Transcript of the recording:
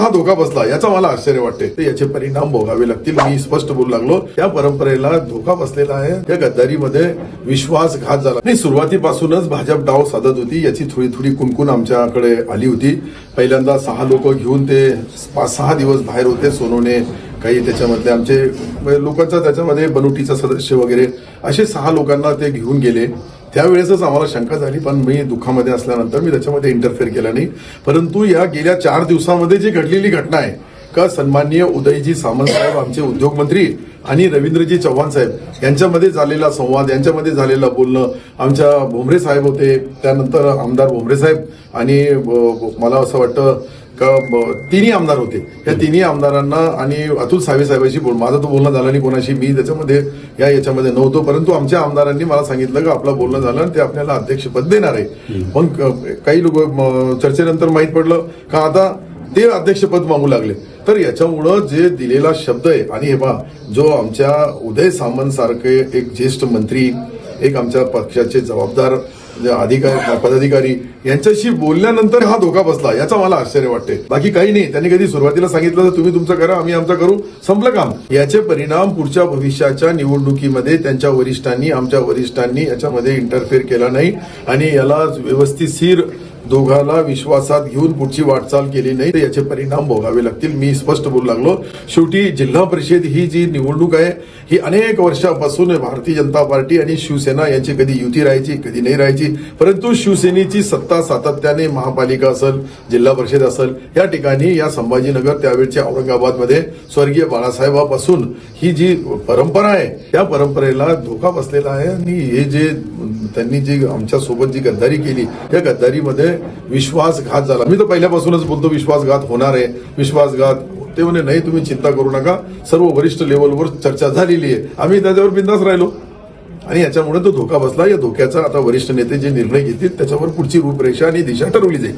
हा धोका बसला याचा मला आश्चर्य वाटते. तर याचे परिणाम भोगावे लागतील. मी स्पष्ट बोलू लागलो, या परंपरेला धोका बसलेला आहे. त्या गद्दारीमध्ये विश्वासघात झाला नाही. सुरुवातीपासूनच भाजप डाव साधत होती. याची थोडी थोडी कुणकुण आमच्याकडे आली होती. पहिल्यांदा 6 लोक घेऊन ते 5-6 दिवस बाहेर होते. सोनवणे, काही त्याच्यामधले आमचे लोकांचा, त्याच्यामध्ये बनुटीचा सदस्य वगैरे, असे 6 लोकांना ते घेऊन गेले. त्यावेळेसच आम्हाला शंका झाली, पण मी दुःखामध्ये असल्यानंतर मी त्याच्यामध्ये इंटरफेअर केला नाही. परंतु या गेल्या 4 दिवसामध्ये जी घडलेली घटना आहे का, सन्माननीय उदयजी सामंत साहेब आमचे उद्योगमंत्री आणि रवींद्रजी चव्हाण साहेब यांच्यामध्ये झालेला संवाद, यांच्यामध्ये झालेलं बोलणं, आमच्या भोमरे साहेब होते, त्यानंतर आमदार भोमरे साहेब आणि मला असं वाटतं का 3 आमदार होते. या 3 आमदारांना आणि अतुल सावे साहेबांशी माझं तो बोलणं झालं नाही कोणाशी, मी त्याच्यामध्ये याच्यामध्ये नव्हतो. परंतु आमच्या आमदारांनी मला सांगितलं की आपलं बोलणं झालं आणि ते आपल्याला अध्यक्षपद देणार आहे. मग काही लोक चर्चेनंतर माहीत पडलं का आता ते अध्यक्षपद मागू लागले. तर याच्यामुळं जे दिलेला शब्द आहे, आणि हे पहा, जो आमच्या उदय सामंत सारखे एक ज्येष्ठ मंत्री, एक आमच्या पक्षाचे जबाबदार पदाधिकारी यांच्याशी बोलल्यानंतर हा धोका बसला याचा मला आश्चर्य वाटते. बाकी काही नाही. त्यांनी कधी सुरुवातीला सांगितलं तर तुम्ही तुमचं करा, आम्ही आमचं करू, संपलं काम. याचे परिणाम पुढच्या भविष्याच्या निवडणुकीमध्ये त्यांच्या वरिष्ठांनी, आमच्या वरिष्ठांनी याच्यामध्ये इंटरफेअर केला नाही आणि याला व्यवस्थितशीर दोघांना विश्वासात घेऊन पुढची वाटचाल केली नाही. तर याचे परिणाम भोगावे लागतील. मी स्पष्ट बोलू लागलो. शेवटी जिल्हा परिषद ही जी निवडणूक आहे ही अनेक वर्षापासून भारतीय जनता पार्टी आणि शिवसेना यांची कधी युती राहायची, कधी नाही राहायची. परंतु शिवसेनेची सत्ता सातत्याने महापालिका असेल, जिल्हा परिषद असेल, या ठिकाणी या संभाजीनगर, त्यावेळच्या औरंगाबादमध्ये स्वर्गीय बाळासाहेबापासून ही जी परंपरा आहे त्या परंपरेला धोका बसलेला आहे. आणि हे जे त्यांनी जी आमच्यासोबत जी गद्दारी केली, त्या गद्दारीमध्ये विश्वासघात झाला. मी तर पहिल्यापासूनच बोलतो विश्वासघात होणार आहे, विश्वासघात. ते म्हणे नाही, तुम्ही चिंता करू नका, सर्व वरिष्ठ लेवलवर चर्चा झालेली आहे. आम्ही त्याच्यावर बिंदास राहिलो आणि याच्यामुळे तो धोका बसला. या धोक्याचा आता वरिष्ठ नेते जे निर्णय घेतील त्याच्यावर पुढची रूपरेषा आणि दिशा ठरवली जाईल.